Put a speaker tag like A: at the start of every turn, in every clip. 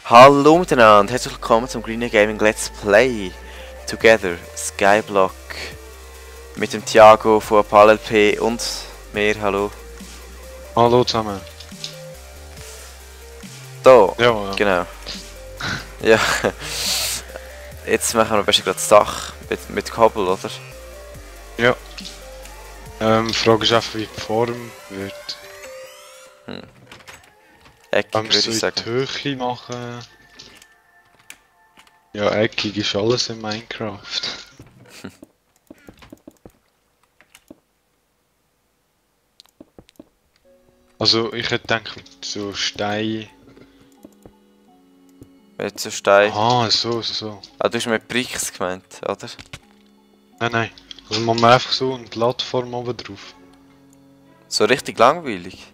A: Hallo miteinander, herzlich willkommen zum Green Gaming Let's Play Together Skyblock mit dem Thiago von PALLP und mir, hallo.
B: Hallo zusammen.
A: Da,
B: Ja.
A: genau. Ja, jetzt machen wir am besten gerade das Dach mit Kabel, oder?
B: Ja. Die Frage ist einfach, wie die Form wird.
A: Eckig
B: Wenn wir
A: würde
B: so
A: ich
B: in
A: sagen.
B: die Höhe machen. Ja, eckig ist alles in Minecraft. Also ich hätte gedacht mit so Stein.
A: Mit so Stein.
B: Aha, so.
A: Ah, du hast mit Bricks gemeint, oder?
B: Nein. Also machen wir einfach so eine Plattform oben drauf.
A: So richtig langweilig.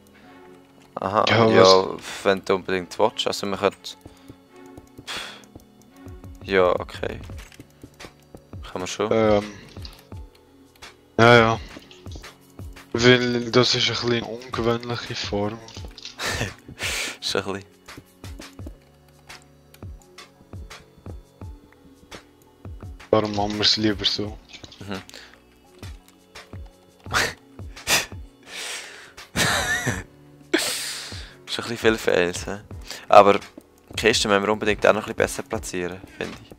A: Aha,
B: Ja,
A: ja, wenn du unbedingt willst. Also man könnte... Ja, okay. Kann man schon.
B: Ja. Weil das ist ein bisschen eine ungewöhnliche Form.
A: Ist ein bisschen...
B: Darum machen wir es lieber so.
A: Ist ein bisschen viel Fails, he? Aber die Kisten müssen wir unbedingt auch noch ein bisschen besser platzieren, finde ich.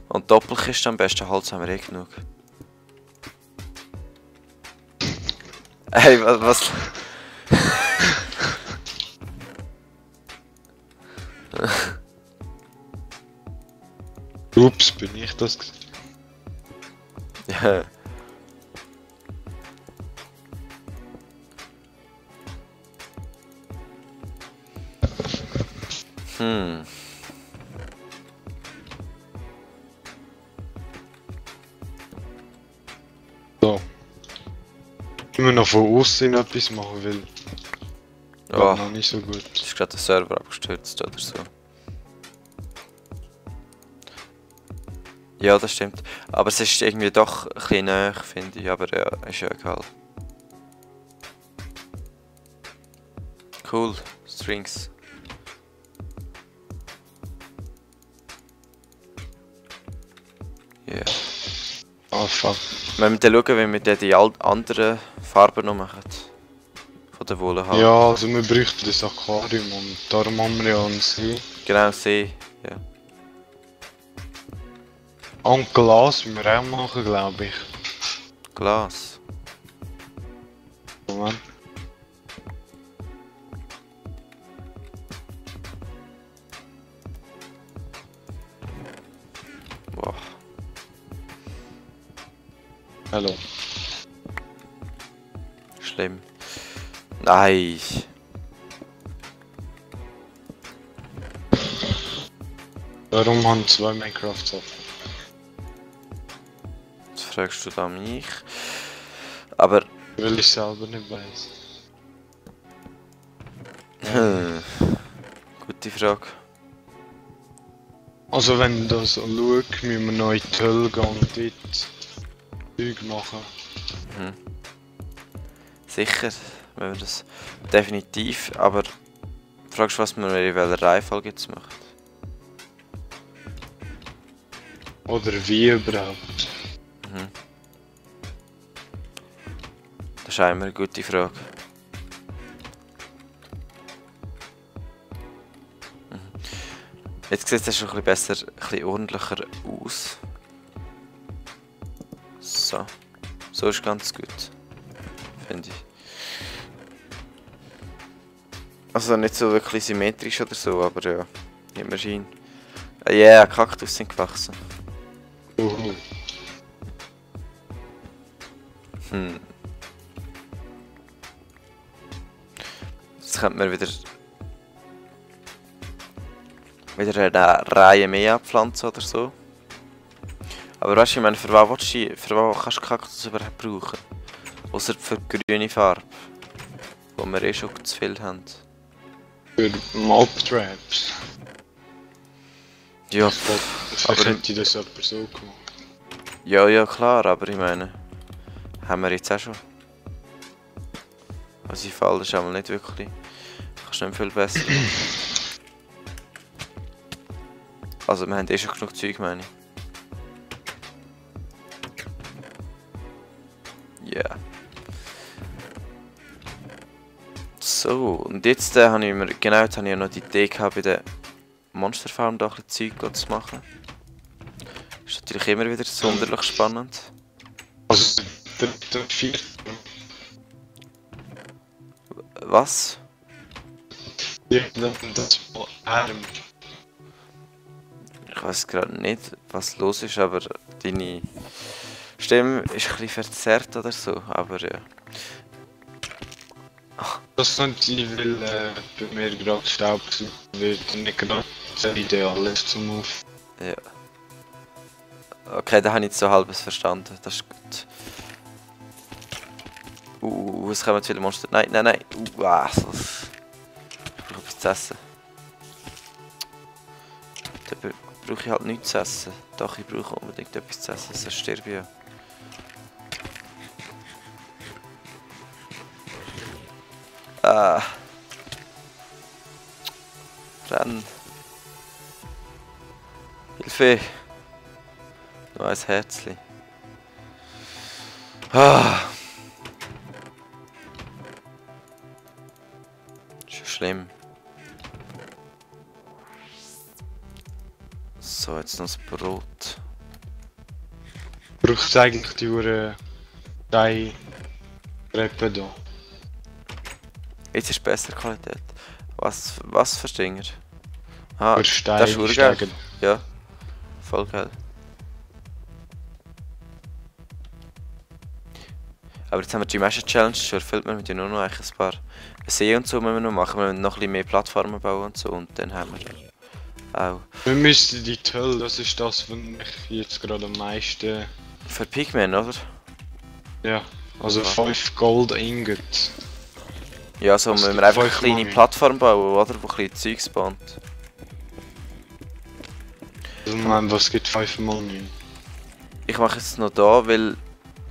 A: Und Doppelkisten am besten, Holz haben wir eh genug. Hey, was?
B: Ups, bin ich das gewesen?
A: Ja.
B: So. Immer noch von außen etwas machen, weil
A: Oh,
B: noch nicht so gut.
A: ist gerade der Server abgestürzt oder so. Ja, das stimmt. Aber es ist irgendwie doch ein bisschen näher, finde ich. Aber ja, ist ja egal. Cool. Strings. Ja. Yeah.
B: Ah, fuck.
A: Wenn wir dann schauen, wie wir dann die anderen Farben noch machen. Von der Wolle haben.
B: Ja, also wir bräuchten das Aquarium und darum haben wir ja einen See.
A: Genau, See. Ja.
B: Und Glas müssen wir auch machen, glaube ich.
A: Glas.
B: Moment.
A: Boah.
B: Hallo.
A: Schlimm. Nein.
B: Darum haben zwei Minecrafts offen.
A: Jetzt fragst du da mich. Aber.
B: Weil ich selber nicht weiss.
A: Gute Frage.
B: Also wenn du das so schaust, müssen wir noch in die Hölle gehen und dort Zeug machen.
A: Sicher, wenn wir das definitiv, aber fragst du, was man in welcher Reihenfolge jetzt macht?
B: Oder wie überhaupt.
A: Das ist einmal eine gute Frage. Jetzt sieht es schon ein bisschen besser, ein bisschen ordentlicher aus. So. So ist ganz gut. Finde ich. Also nicht so wirklich symmetrisch oder so, aber ja. Immerhin. Ja, yeah, Kaktus sind gewachsen. Jetzt könnte man wieder eine Reihe mehr abpflanzen oder so. Aber weißt du, ich meine, für was kannst du Kaktus überhaupt brauchen? Außer für die grüne Farbe. Wo wir eh schon zu viel haben.
B: Für Mob-Traps.
A: Ja,
B: Vielleicht hätte ich das jemand so gemacht.
A: ja, klar, aber ich meine, haben wir jetzt auch schon. Also ich fall, das ist einmal nicht wirklich. Kannst nicht viel besser. Also wir haben eh schon genug Zeug, meine ich. Ja. Yeah. So, und jetzt habe ich mir, genau, jetzt habe ich ja noch die Idee gehabt, bei der Monsterfarm da ein bisschen Zeug zu machen. Ist natürlich immer wieder sonderlich spannend.
B: Also, der vierte.
A: Was?
B: Das Arm.
A: Ich weiß gerade nicht, was los ist, aber deine Stimme ist ein bisschen verzerrt oder so, aber ja.
B: Das sind die, weil bei mir gerade gestaubsaugt wird und nicht gerade so ideal ist zum Auf.
A: Ja. Okay, da habe ich jetzt so halbes verstanden, das ist gut. Es kommen viele Monster. Nein, nein, nein. Was? Ich brauche etwas zu essen. Da brauche ich halt nichts zu essen. Doch, ich brauche unbedingt etwas zu essen, sonst sterbe ich ja. Ah. Renn. Hilfe. Nur ein Herzli. Ah. Schon schlimm. So, jetzt noch das Brot.
B: Braucht eigentlich die Uhr drei Treppen da.
A: Jetzt ist bessere Qualität. Was für Dinger? Ah,
B: Für
A: das ist urgeil.
B: Steigen.
A: Ja, voll geil. Aber jetzt haben wir die Measure Challenge schon erfüllt, wir müssen ja nur noch ein paar See und so müssen wir noch machen, wir müssen noch ein bisschen mehr Plattformen bauen und so und dann haben wir auch...
B: Wir müssen die Töll, das ist das, was mich jetzt gerade am meisten...
A: Für Pigmen, oder?
B: Ja, also
A: Ja.
B: 5 Gold Ingots.
A: Ja, so
B: Das
A: müssen wir
B: gibt
A: einfach eine
B: 5
A: kleine
B: Money.
A: Plattform bauen, oder? Wo ein bisschen Zeug spawnt.
B: Also man, was gibt 5 Money?
A: Ich mache jetzt noch da, weil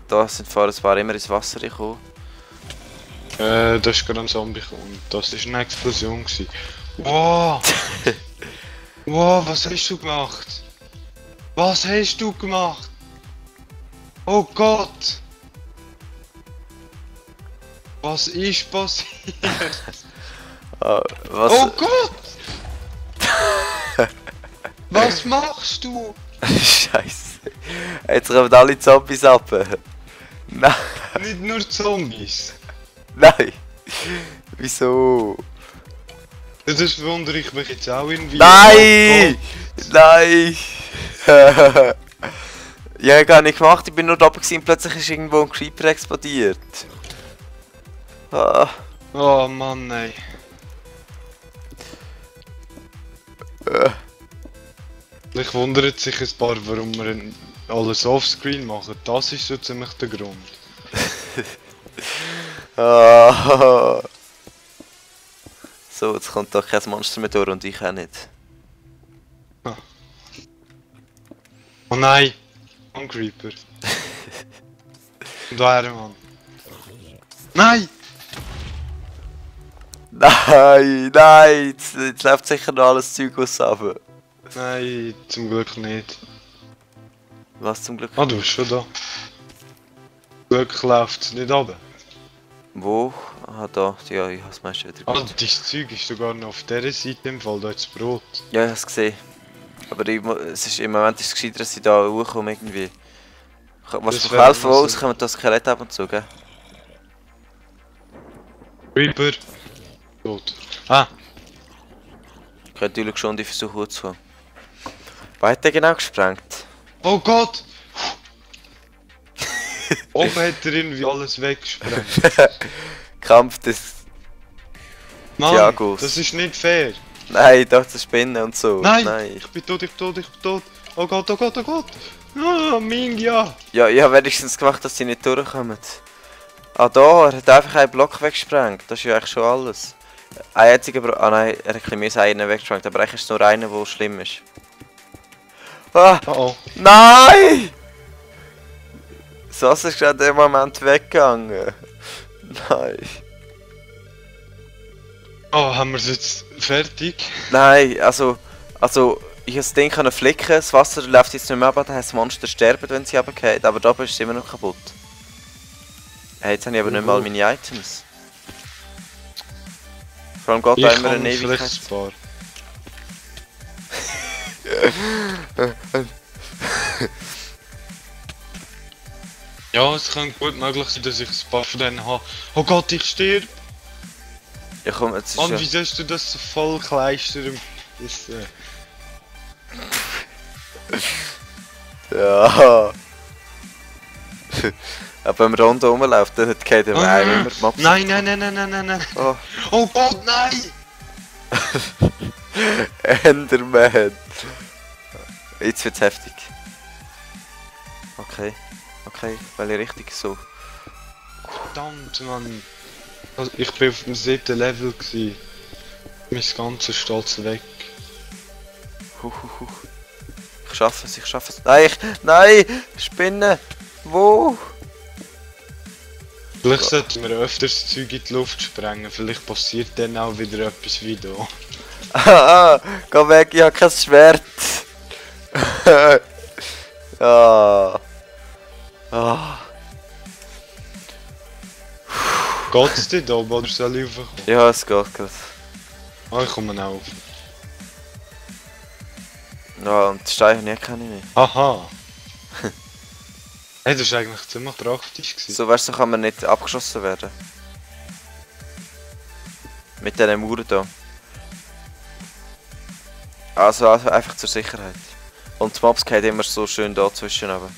A: da sind vorher ein paar immer ins Wasser gekommen.
B: Das ist gerade ein Zombie gekommen. Das ist eine Explosion gewesen. Wow! Wow, was hast du gemacht? Was hast du gemacht? Oh Gott! Was ist passiert?
A: Ah, was?
B: Oh Gott! Was machst du?
A: Scheiße. Jetzt kommen alle Zombies ab. Nein.
B: Nicht nur Zombies.
A: Nein. Wieso?
B: Das wundere ich mich jetzt auch irgendwie.
A: Nein! Nein! Ich habe gar nicht gemacht, ich bin nur da oben gewesen und plötzlich ist irgendwo ein Creeper explodiert. Ah.
B: Oh Mann, nein. Ich wundere sich ein paar, warum wir alles offscreen machen. Das ist so ziemlich der Grund.
A: Ah. So, jetzt kommt doch kein Monster mehr durch und ich auch nicht.
B: Oh nein! Ein Creeper. Und da Mann. Nein!
A: Nein, nein! Jetzt läuft sicher noch alles Zeug aus runter.
B: Nein, zum Glück nicht.
A: Was zum Glück?
B: Ah, du bist schon da. Zum Glück läuft es nicht runter.
A: Wo? Ah, da. Ja, ich habe es meistens wieder
B: Ah,
A: gut.
B: das Zeug ist sogar noch auf dieser Seite im Fall, da ist das Brot.
A: Ja, ich habe es gesehen. Aber es ist, im Moment ist es gescheiter, dass ich da hochkomme irgendwie. Was
B: Das
A: für
B: wäre
A: helfen
B: noch so-
A: aus, kommen das Skelett ab und zu, gell?
B: Creeper! Tot. Ah!
A: Ich habe natürlich schon die Versuche hochzukommen. Was hat der genau gesprengt?
B: Oh Gott! Oben hat er irgendwie alles weggesprengt.
A: Kampf des...
B: Mann,
A: Thiagos.
B: das ist nicht fair.
A: Nein, doch, das Spinnen und so.
B: Nein, ich bin tot, ich bin tot, ich bin tot. Oh Gott, oh Gott, oh Gott. Ah, Mingia.
A: Ja, ich habe wenigstens gemacht, dass sie nicht durchkommen. Ah, da, er hat einfach einen Block weggesprengt. Das ist ja eigentlich schon alles. Ein einziger Ah nein, er hat ein bisschen mehr einen weggesprengt, aber eigentlich ist es nur einer, der schlimm ist. Ah!
B: Oh oh.
A: Nein! Sos ist gerade im Moment weggegangen. Nein.
B: Oh, haben wir es jetzt fertig?
A: Nein, also Ich das Ding können flicken, das Wasser läuft jetzt nicht mehr ab, das heisst, Monster sterben, wenn sie runterfallen, aber da oben ist es immer noch kaputt. Hey, jetzt habe ich aber nicht mal meine Items. Vor allem geht da immer eine Ewigkeit.
B: Ja, es kann gut möglich sein, dass ich ein paar von denen habe. Oh Gott, ich sterbe!
A: Ja komm, jetzt ist
B: Mann,
A: ja...
B: wieso hast du das so voll kleistern?
A: Ja. Aber wenn man rundum rumläuft, dann geht der Wein immer die Maps.
B: Nein, nein, nein, nein, nein, nein, nein.
A: Oh.
B: Oh Gott, nein!
A: Enderman. Jetzt wird's heftig. Okay. Okay, weil ich richtig so.
B: Verdammt, Mann. Also, ich bin auf dem 7. Level gsi. Mein ganzes Stolz weg.
A: Ich schaffe es, ich schaffe es. Nein, nein! Spinnen! Wo?
B: Vielleicht sollten wir öfters das Zeug in die Luft sprengen, vielleicht passiert dann auch wieder etwas wie da.
A: Geh weg, ich habe kein Schwert!
B: Geht's dir da oben oder soll ich raufkommen?
A: Ja, es geht gerade.
B: Ah, ich komme auch auf.
A: Ja, und die Steine habe ich keine mehr.
B: Haha! Hey, das war eigentlich ziemlich praktisch gewesen.
A: So, weißt du, so kann man nicht abgeschossen werden. Mit diesen Mauern hier. Also einfach zur Sicherheit. Und die Mobs gehen immer so schön da zwischen. Aber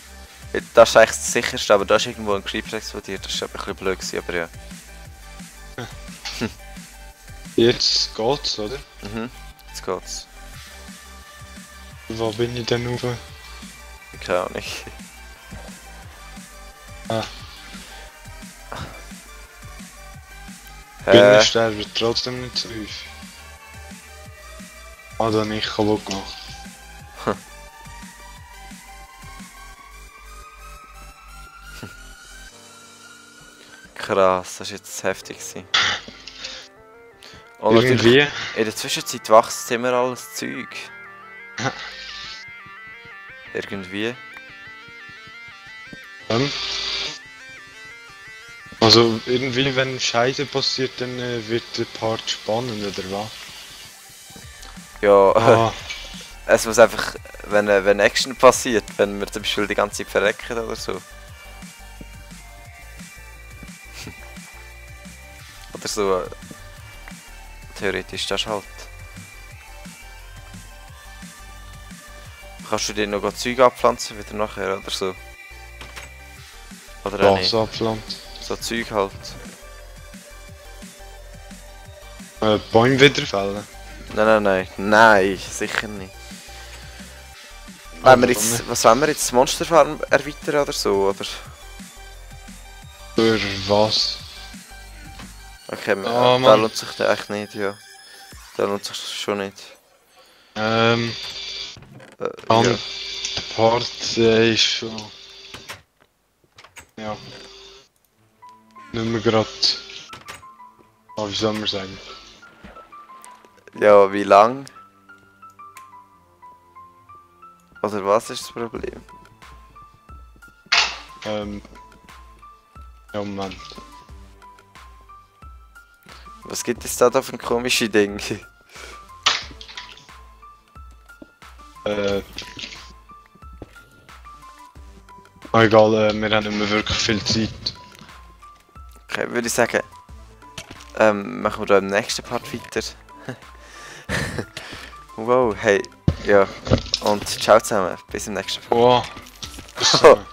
A: das ist eigentlich das sicherste, aber da ist irgendwo ein Creeper explodiert. Das ist ein bisschen blöd gewesen, aber ja.
B: Jetzt geht's, oder?
A: Mhm, jetzt geht's.
B: Wo bin ich denn rauf?
A: Keine Ahnung.
B: Ah. Bienen sterben trotzdem nicht zu häufig. Ah, da nicht kaputt gemacht.
A: Krass, das war jetzt heftig. Und
B: Irgendwie?
A: In der Zwischenzeit wächst immer alles Zeug. Irgendwie.
B: Also irgendwie, wenn Scheiße passiert, dann wird der Part spannend, oder was?
A: Ja, es muss einfach, wenn Action passiert, wenn wir zum Beispiel die ganze Zeit verrecken oder so. Oder so. Theoretisch, das ist halt. Kannst du dir noch Zeug abpflanzen wieder nachher oder so? Oder auch nicht?
B: Was abpflanzen?
A: So Zeug halt.
B: Bäume wieder fällen?
A: Nein, sicher nicht. Wollen wir jetzt, was wollen wir jetzt? Monsterfarm erweitern oder so, oder?
B: Für was?
A: Okay, da lohnt sich der echt nicht, ja. Da lohnt sich schon nicht.
B: Ja. Der Part ist schon... Ja. Nicht mehr grad... wie soll man sagen?
A: Ja, wie lang? Oder was ist das Problem?
B: Ja, Moment.
A: Was gibt es da für komische Dinge?
B: Egal, wir haben nicht mehr wirklich viel Zeit.
A: Okay, würde ich sagen, machen wir da im nächsten Part weiter. Wow, hey, ja. Und ciao zusammen, bis im nächsten Part.
B: Wow. Bis dann.